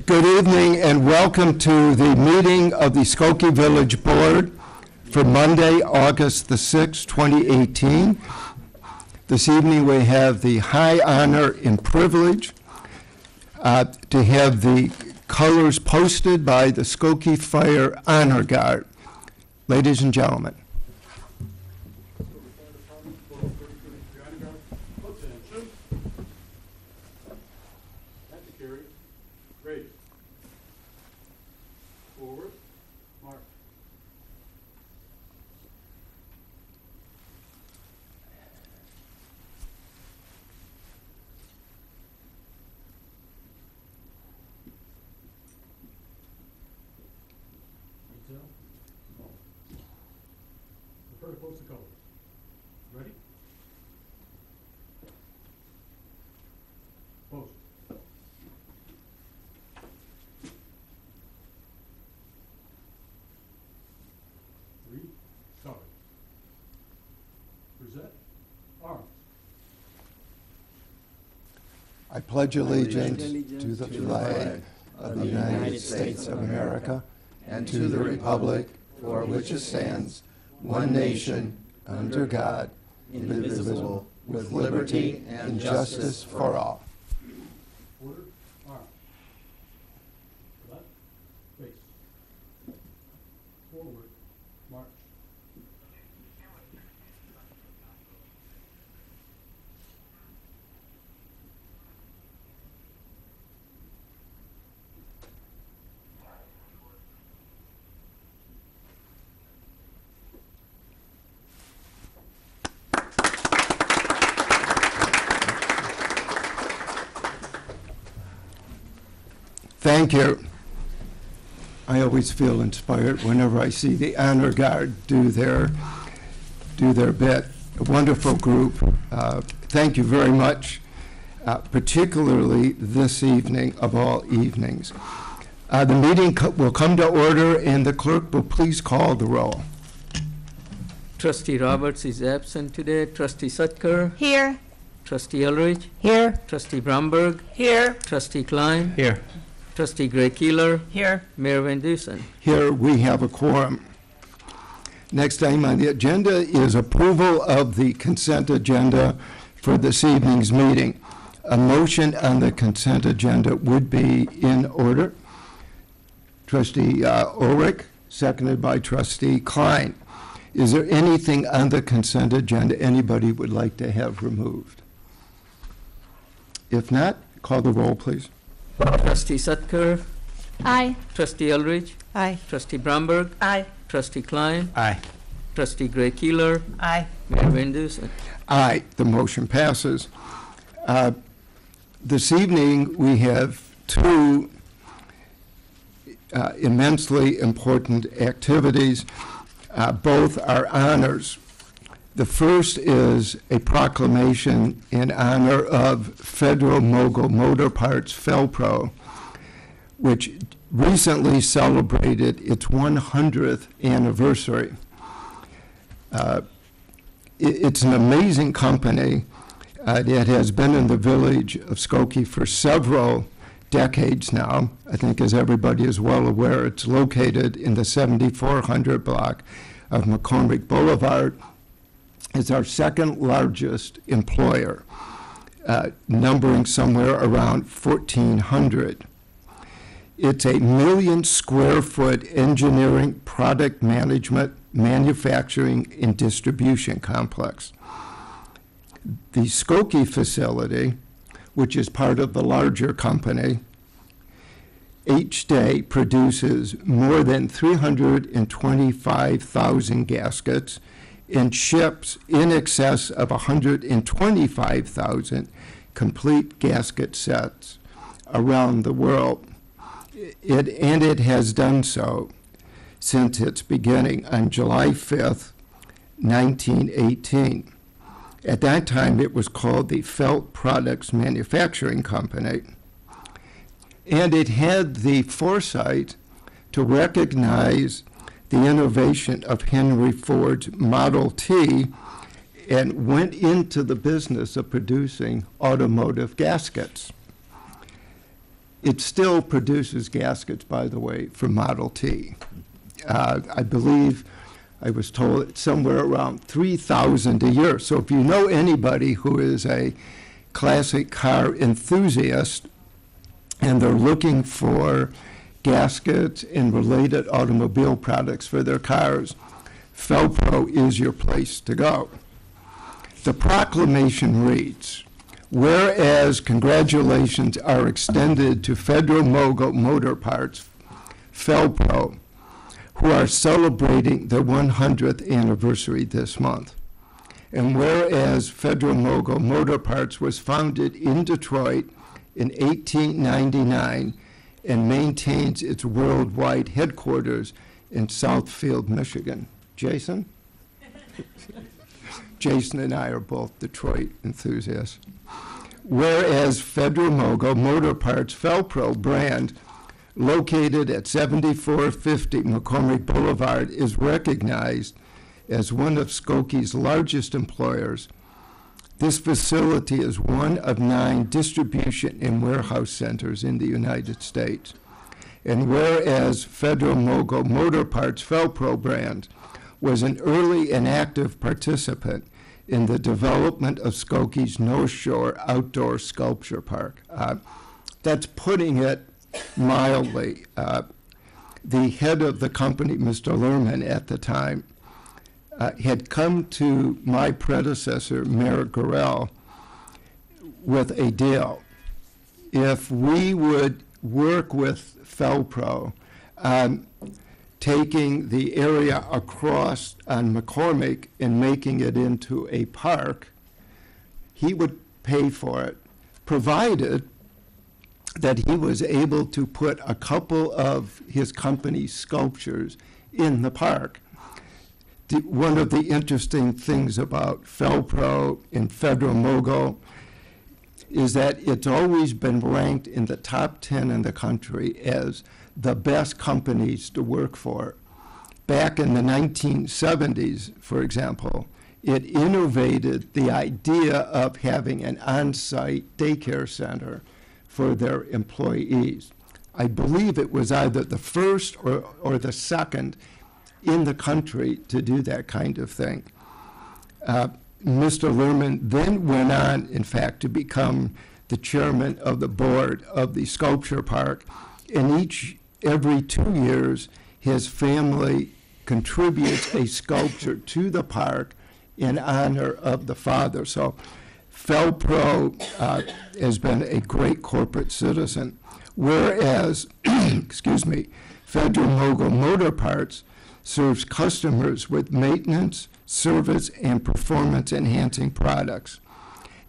Good evening and welcome to the meeting of the Skokie Village Board for Monday, August the 6th, 2018. This evening we have the high honor and privilege to have the colors posted by the Skokie Fire Honor Guard. Ladies and gentlemen. Prepare to post the colors. Ready? Post. Three, start. Present. Arms. I pledge allegiance to the flag of the United States of America and to the republic for which it stands, one nation, under God, indivisible, with liberty and justice for all. Order. Arms. Left. Face. Forward. March. Thank you. I always feel inspired whenever I see the Honor Guard do their bit. A wonderful group. Thank you very much, particularly this evening of all evenings. The meeting will come to order, and the clerk will please call the roll. Trustee Roberts is absent today. Trustee Sutker? Here. Trustee Elridge? Here. Trustee Bromberg? Here. Trustee Klein? Here. Trustee Gray-Keeler? Here. Mayor Van Dusen? Here we have a quorum. Next item on the agenda is approval of the consent agenda for this evening's meeting. A motion on the consent agenda would be in order. Trustee Ulrich, seconded by Trustee Klein. Is there anything on the consent agenda anybody would like to have removed? If not, call the roll, please. Trustee Sutker? Aye. Trustee Elridge? Aye. Trustee Bromberg? Aye. Trustee Klein? Aye. Trustee Gray-Keeler? Aye. Mayor Van Dusen? Aye, the motion passes. This evening, we have two immensely important activities. Both are honors. The first is a proclamation in honor of Federal Mogul Motor Parts, FelPro, which recently celebrated its 100th anniversary. It's an amazing company that has been in the village of Skokie for several decades now. I think, as everybody is well aware, it's located in the 7400 block of McCormick Boulevard. It's our second largest employer, numbering somewhere around 1,400. It's a 1 million square foot engineering, product management, manufacturing, and distribution complex. The Skokie facility, which is part of the larger company, each day produces more than 325,000 gaskets and ships in excess of 125,000 complete gasket sets around the world. it has done so since its beginning on July 5th, 1918. At that time, it was called the Felt Products Manufacturing Company. And it had the foresight to recognize the innovation of Henry Ford's Model T and went into the business of producing automotive gaskets. It still produces gaskets, by the way, for Model T. I believe I was told it's somewhere around 3,000 a year. So if you know anybody who is a classic car enthusiast and they're looking for gaskets and related automobile products for their cars, Felpro is your place to go. The proclamation reads, whereas congratulations are extended to Federal Mogul Motor Parts, Felpro, who are celebrating their 100th anniversary this month. And whereas Federal Mogul Motor Parts was founded in Detroit in 1899 and maintains its worldwide headquarters in Southfield, Michigan. Jason? Jason and I are both Detroit enthusiasts. Whereas Federal Mogul Motor Parts Felpro brand, located at 7450 McCormick Boulevard, is recognized as one of Skokie's largest employers. This facility is one of 9 distribution and warehouse centers in the United States. And whereas Federal Mogul Motor Parts Felpro brand was an early and active participant in the development of Skokie's North Shore Outdoor Sculpture Park. That's putting it mildly. The head of the company, Mr. Lerman, at the time, had come to my predecessor, Merritt Gorell, with a deal. If we would work with Felpro on taking the area across on McCormick and making it into a park, he would pay for it, provided that he was able to put a couple of his company's sculptures in the park. One of the interesting things about Felpro and Federal Mogul is that it's always been ranked in the top 10 in the country as the best companies to work for. Back in the 1970s, for example, it innovated the idea of having an on-site daycare center for their employees. I believe it was either the first or the second in the country to do that kind of thing. Mr. Lerman then went on, in fact, to become the chairman of the board of the sculpture park, and every 2 years, his family contributes a sculpture to the park in honor of the father. So Felpro has been a great corporate citizen, whereas, Federal Mogul Motor Parts serves customers with maintenance, service, and performance-enhancing products,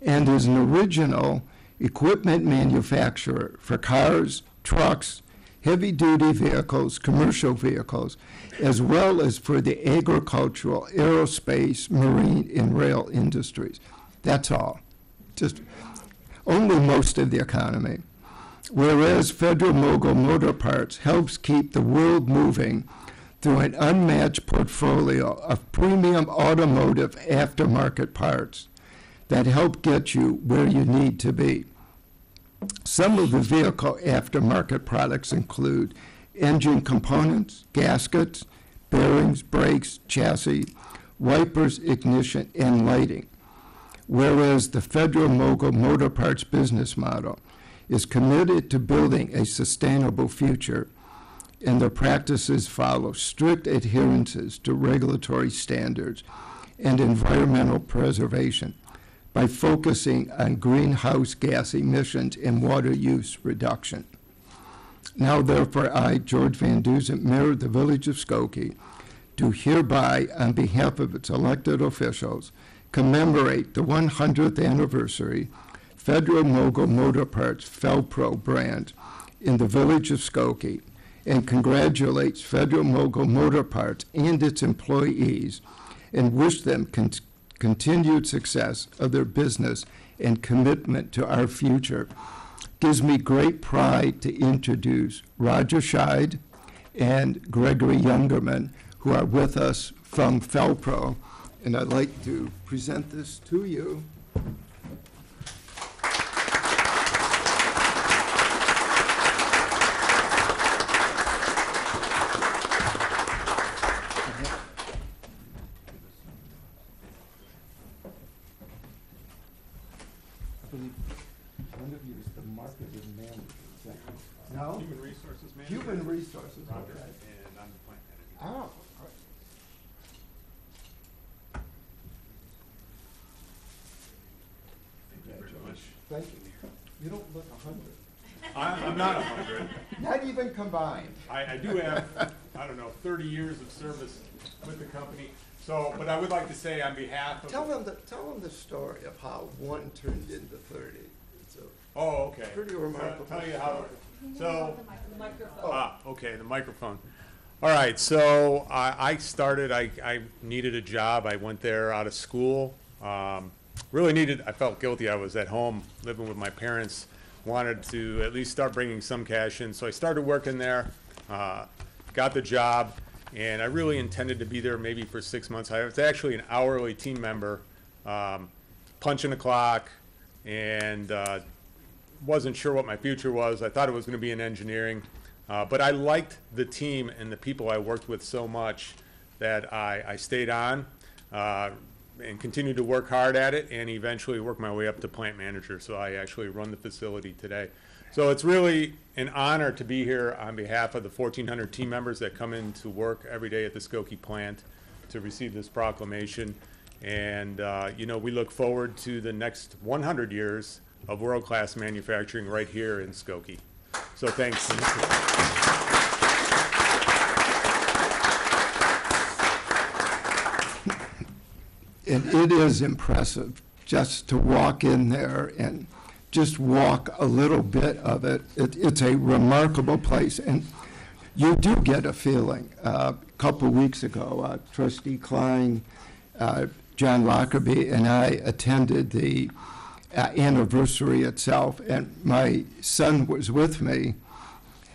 and is an original equipment manufacturer for cars, trucks, heavy-duty vehicles, commercial vehicles, as well as for the agricultural, aerospace, marine, and rail industries. That's all. Just only most of the economy. Whereas Federal Mogul Motor Parts helps keep the world moving through an unmatched portfolio of premium automotive aftermarket parts that help get you where you need to be. Some of the vehicle aftermarket products include engine components, gaskets, bearings, brakes, chassis, wipers, ignition, and lighting. Whereas the Federal Mogul Motor Parts business model is committed to building a sustainable future, and their practices follow strict adherences to regulatory standards and environmental preservation by focusing on greenhouse gas emissions and water use reduction. Now, therefore, I, George Van Dusen, Mayor of the Village of Skokie, do hereby, on behalf of its elected officials, commemorate the 100th anniversary Federal Mogul Motor Parts Felpro brand in the village of Skokie and congratulates Federal Mogul Motor Parts and its employees and wish them continued success of their business and commitment to our future. Gives me great pride to introduce Roger Scheid and Gregory Youngerman, who are with us from Felpro. And I'd like to present this to you. One of you is the marketing manager. No? Human Resources Manager. Human Resources, Roger, okay. and I'm the plant manager. Oh, all right. Thank you very much. Thank you. You don't look 100. I'm not 100. Not even combined. I do have, I don't know, 30 years of service with the company. So, but I would like to say on behalf of. Tell them the story of how one turned into 30. It's a Oh, okay. pretty remarkable Tell you how. So. Oh. Okay, the microphone. All right, so I started, I needed a job. I went there out of school. Really needed, I felt guilty. I was at home living with my parents, wanted to at least start bringing some cash in. So I started working there, got the job, and I really intended to be there maybe for 6 months. I was actually an hourly team member, punching the clock, and wasn't sure what my future was. I thought it was going to be in engineering. But I liked the team and the people I worked with so much that I stayed on and continued to work hard at it and eventually worked my way up to plant manager. So I actually run the facility today. So it's really an honor to be here on behalf of the 1,400 team members that come in to work every day at the Skokie plant to receive this proclamation. And, you know, we look forward to the next 100 years of world-class manufacturing right here in Skokie. So thanks. And it is impressive just to walk in there and just walk a little bit of it. It's a remarkable place. And you do get a feeling. A couple weeks ago, Trustee Klein, John Lockerbie, and I attended the anniversary itself, and my son was with me.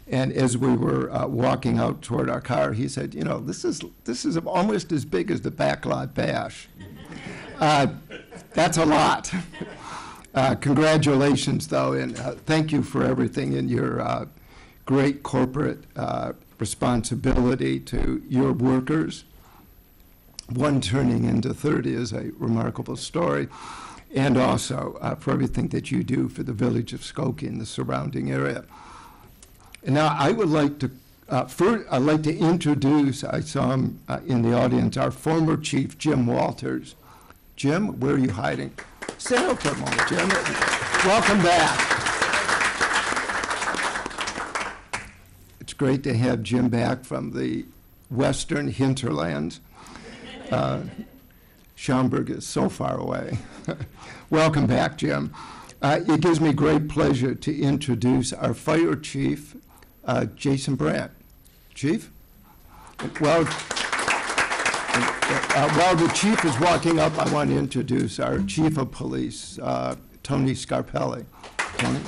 And as we were walking out toward our car, he said, "You know, this is almost as big as the Backlot Bash." That's a lot. Congratulations, though, and thank you for everything and your great corporate responsibility to your workers. One turning into 30 is a remarkable story, and also for everything that you do for the village of Skokie and the surrounding area. And now I would like to, first, I'd like to introduce, I saw him in the audience, our former chief, Jim Walters. Jim, where are you hiding? Stand up for a moment, Jim. Welcome back. It's great to have Jim back from the western hinterlands. Schaumburg is so far away. Welcome back, Jim. It gives me great pleasure to introduce our fire chief, Jason Brandt. Chief? Well, while the chief is walking up, I want to introduce our chief of police, Tony Scarpelli. Tony?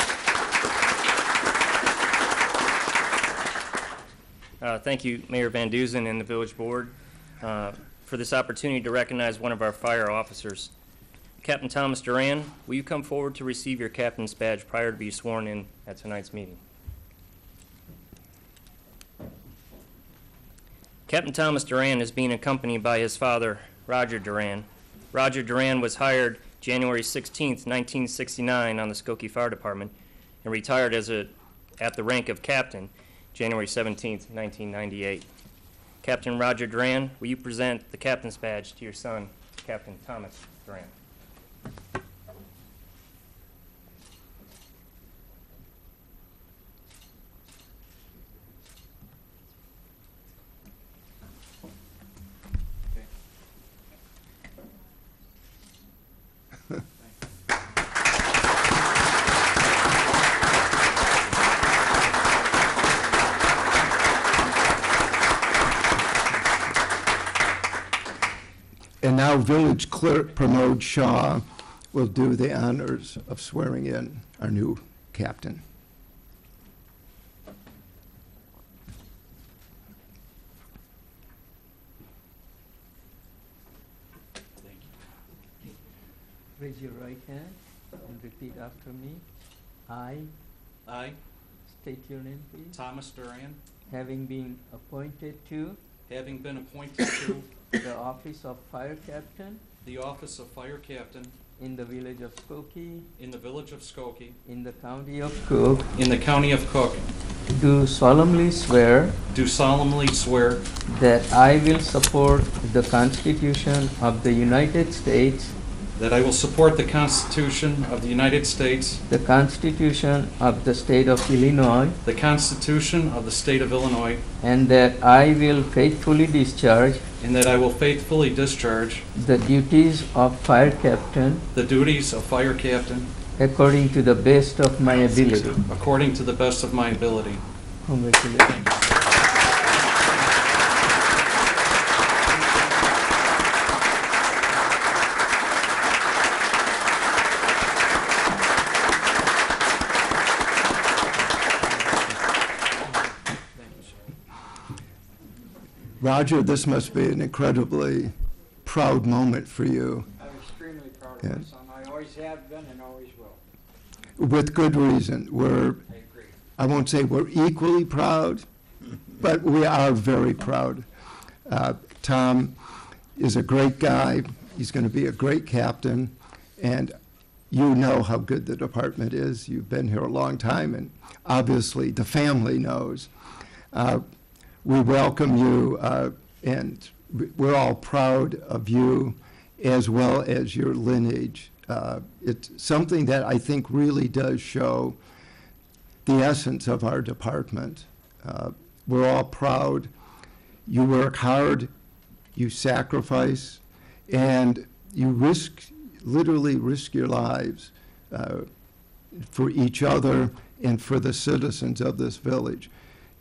Thank you, Mayor Van Duzen and the village board, for this opportunity to recognize one of our fire officers. Captain Thomas Duran, will you come forward to receive your captain's badge prior to be sworn in at tonight's meeting? Captain Thomas Duran is being accompanied by his father, Roger Duran. Roger Duran was hired January 16th, 1969 on the Skokie Fire Department and retired at the rank of captain January 17th, 1998. Captain Roger Duran, will you present the captain's badge to your son, Captain Thomas Duran? And now Village Clerk Pramod Shah will do the honors of swearing in our new captain. Raise your right hand and repeat after me. I I, state your name, please. Thomas Duran, Having been appointed to having been appointed to the office of fire captain the office of fire captain in the village of Skokie in the village of Skokie in the county of Cook, in the county of Cook, do solemnly swear do solemnly swear that I will support the Constitution of the United States, that I will support the Constitution of the United States, the Constitution of the State of Illinois, the Constitution of the State of Illinois, and that I will faithfully discharge and that I will faithfully discharge the duties of fire captain the duties of fire captain according to the best of my ability. according to the best of my ability. Congratulations. Roger, this must be an incredibly proud moment for you, I'm extremely proud Yeah. of my son. I always have been and always will. with good reason. I agree. I won't say we're equally proud, but we are very proud. Tom is a great guy. He's going to be a great captain, and you know how good the department is. You've been here a long time, and obviously the family knows. We welcome you, and we're all proud of you as well as your lineage. It's something that I think really does show the essence of our department. We're all proud. You work hard, you sacrifice, and you literally risk your lives for each other and for the citizens of this village.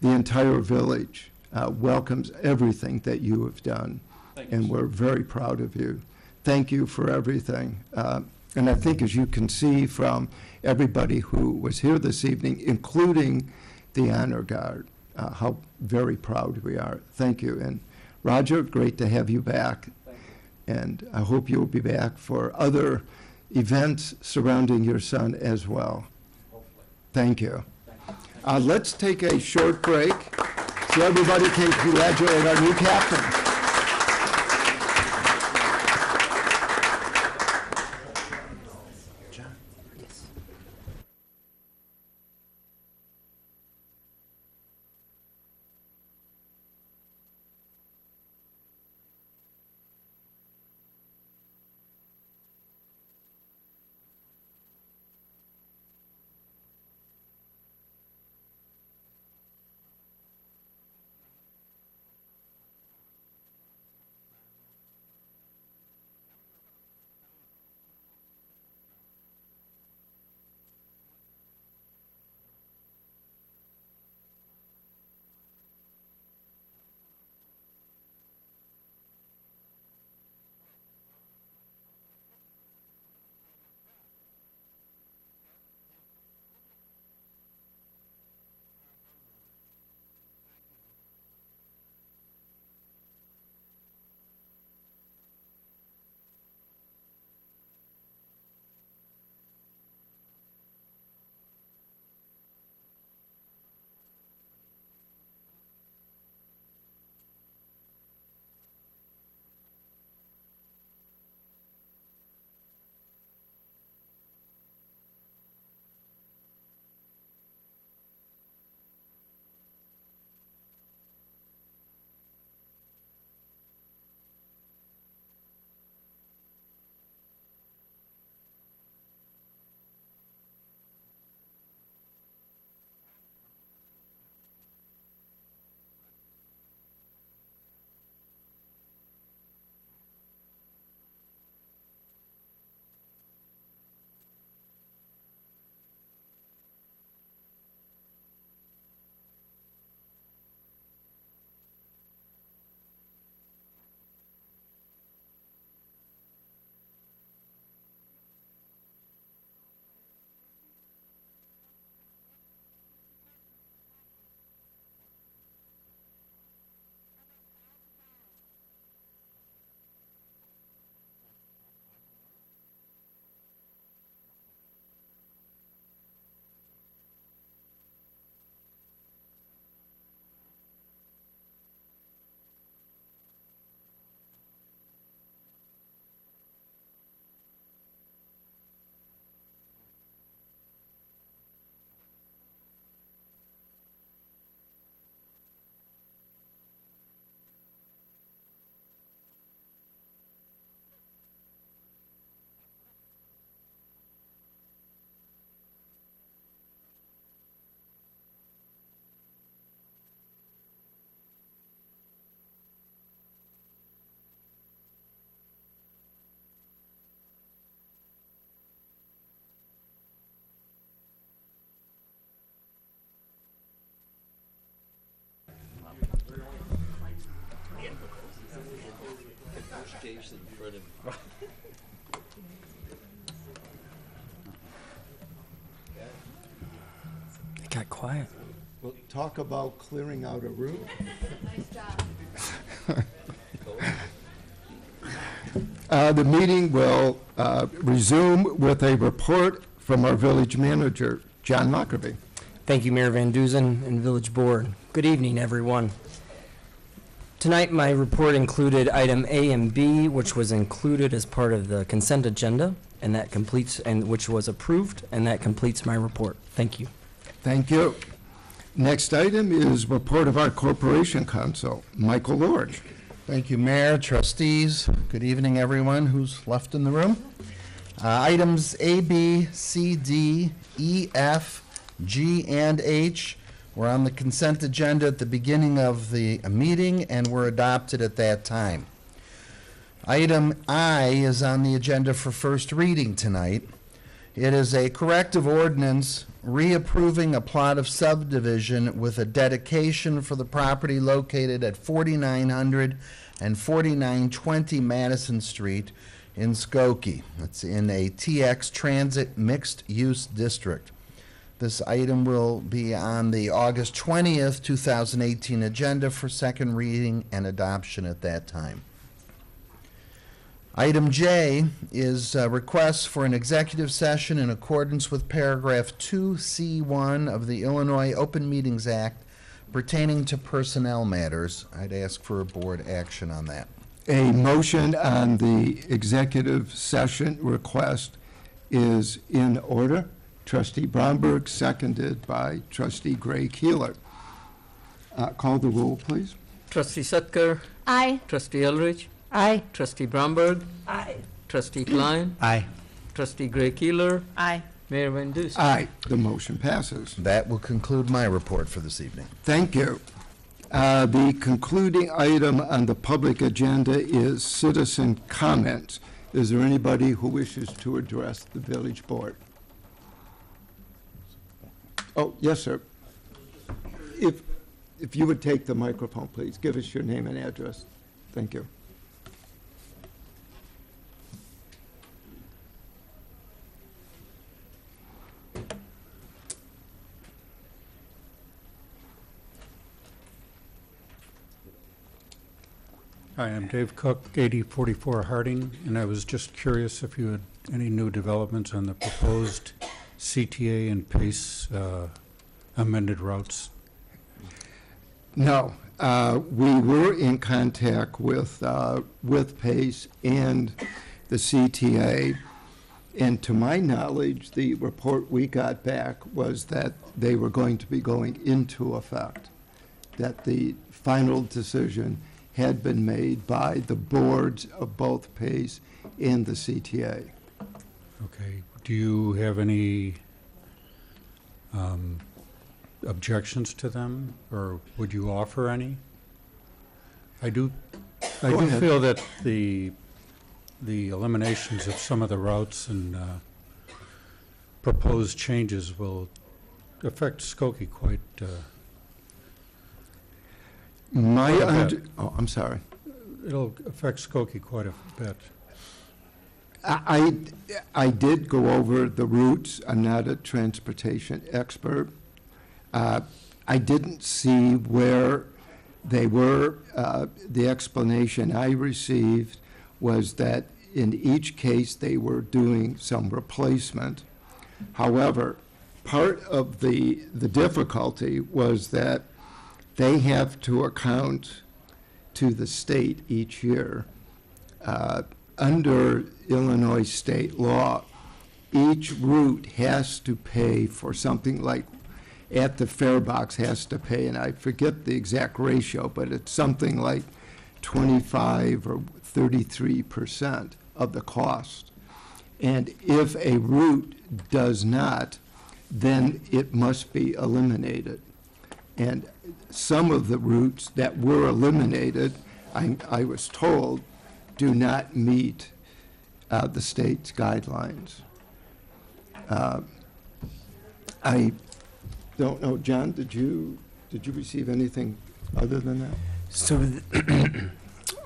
The entire village welcomes everything that you have done, Thank you, and sir. we're very proud of you. Thank you for everything. And I think, as you can see from everybody who was here this evening, including the Honor Guard, how very proud we are. Thank you. And Roger, great to have you back. Thank you. And I hope you'll be back for other events surrounding your son as well. Hopefully. Thank you. Thank you. Let's take a short break so everybody can congratulate our new captain. It got quiet. We'll talk about clearing out a room. Nice job. The meeting will resume with a report from our village manager, John Lockerbie. Thank you, Mayor Van Duzen and Village Board. Good evening, everyone. Tonight, my report included item A and B, which was included as part of the consent agenda, and that completes, and which was approved, and that completes my report. Thank you. Thank you. Next item is report of our Corporation Council, Michael Lord. Thank you, Mayor, trustees. Good evening, everyone who's left in the room. Items A, B, C, D, E, F, G, and H were on the consent agenda at the beginning of the meeting and were adopted at that time. Item I is on the agenda for first reading tonight. It is a corrective ordinance reapproving a plot of subdivision with a dedication for the property located at 4900 and 4920 Madison Street in Skokie. It's in a TX Transit Mixed-Use District. This item will be on the August 20th, 2018 agenda for second reading and adoption at that time. Item J is requests for an executive session in accordance with paragraph 2C1 of the Illinois Open Meetings Act pertaining to personnel matters. I'd ask for a board action on that. A motion on the executive session request is in order. Trustee Bromberg, seconded by Trustee Gray Keeler. Call the roll, please. Trustee Sutker, Aye. Trustee Elrich, Aye. Trustee Bromberg, Aye. Trustee Klein, Aye. Trustee Gray Keeler, Aye. Mayor Van Dusen. Aye, the motion passes. That will conclude my report for this evening. Thank you. The concluding item on the public agenda is citizen comments. Is there anybody who wishes to address the village board? Oh, yes, sir. If you would take the microphone, please. Give us your name and address. Thank you. Hi, I'm Dave Cook, 8044 Harding, and I was just curious if you had any new developments on the proposed CTA and PACE amended routes. No, we were in contact with PACE and the CTA, and to my knowledge, the report we got back was that they were going to be going into effect, that the final decision had been made by the boards of both PACE and the CTA. Okay. Do you have any objections to them, or would you offer any? I do ahead. feel that the eliminations of some of the routes and proposed changes will affect Skokie quite. I'm sorry. It'll affect Skokie quite a bit. I did go over the routes. I'm not a transportation expert. I didn't see where they were. The explanation I received was that in each case they were doing some replacement. However, part of the difficulty was that they have to account to the state each year. Under Illinois state law, each route has to pay for something like, at the fare box has to pay, and I forget the exact ratio, but it's something like 25 or 33% of the cost. And if a route does not, then it must be eliminated. And some of the routes that were eliminated, I was told, do not meet the state's guidelines. I don't know, John, did you receive anything other than that? So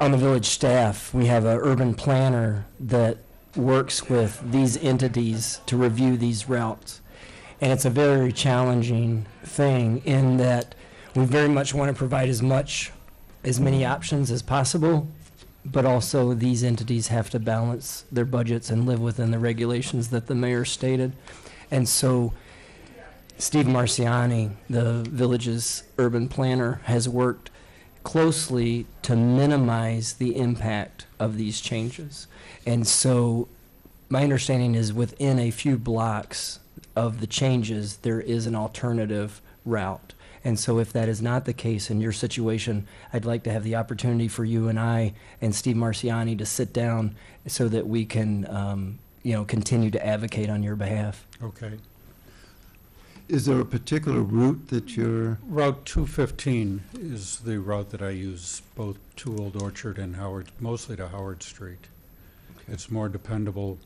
on the village staff, we have an urban planner that works with these entities to review these routes. And it's a very challenging thing in that we very much want to provide as many options as possible, but also these entities have to balance their budgets and live within the regulations that the mayor stated. And so Steve Marciani, the village's urban planner, has worked closely to minimize the impact of these changes. And so my understanding is within a few blocks of the changes, there is an alternative route. And so if that is not the case in your situation, I'd like to have the opportunity for you and I and Steve Marciani to sit down so that we can, continue to advocate on your behalf. Okay. Is there a particular route that you're, Route 215 is the route that I use both to Old Orchard and Howard, mostly to Howard Street. It's more dependable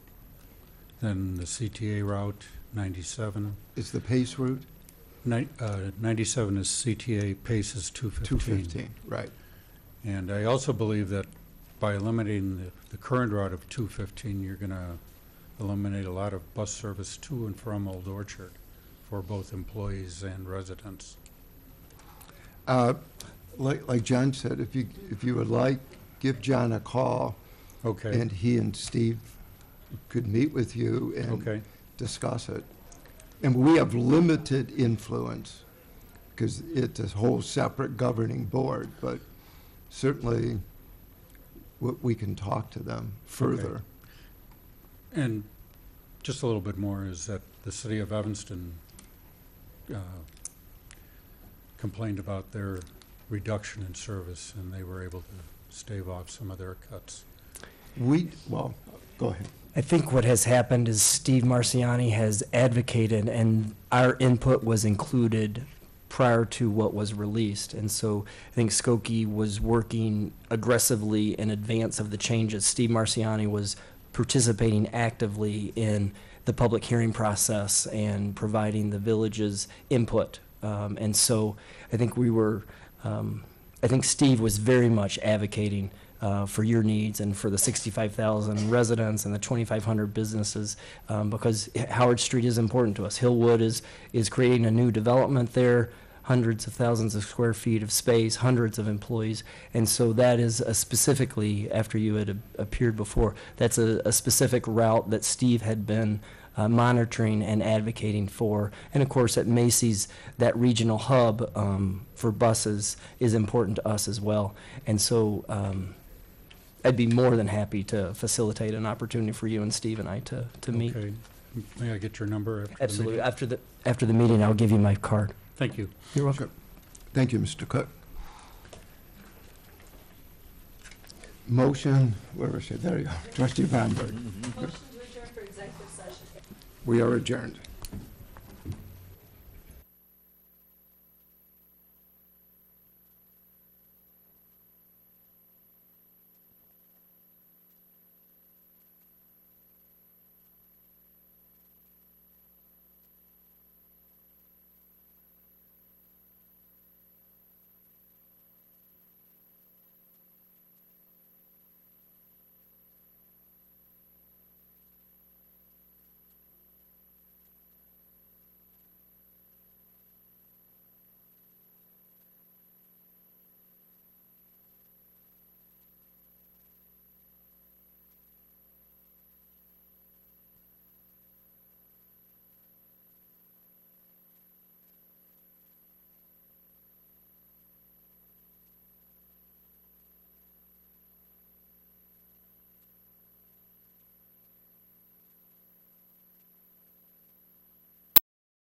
than the CTA route, 97. is the Pace route? 97 is CTA, Pace is 215. 215, right. And I also believe that by eliminating the current route of 215, you're going to eliminate a lot of bus service to and from Old Orchard for both employees and residents. Like John said, if you would like, give John a call, Okay. and he and Steve could meet with you and Okay. discuss it. And we have limited influence because it's a whole separate governing board, but certainly we can talk to them further. And just a little bit more is that the city of Evanston complained about their reduction in service, and they were able to stave off some of their cuts. Well, go ahead. I think what has happened is Steve Marciani has advocated, and our input was included prior to what was released. And so I think Skokie was working aggressively in advance of the changes. Steve Marciani was participating actively in the public hearing process and providing the village's input. And so I think I think Steve was very much advocating for your needs and for the 65,000 residents and the 2,500 businesses, because Howard Street is important to us. Hillwood is creating a new development there, hundreds of thousands of square feet of space, hundreds of employees. And so that is specifically, after you had appeared before, that's a specific route that Steve had been monitoring and advocating for. And of course, at Macy's, that regional hub for buses is important to us as well. And so I'd be more than happy to facilitate an opportunity for you and Steve and I to meet. Okay. May I get your number after Absolutely. the meeting? After the meeting, I'll give you my card. Thank you. You're welcome. Thank you, Mr. Cook. Motion, where is it? There you go. Trustee Bamberg. Motion to adjourn for executive session. We are adjourned.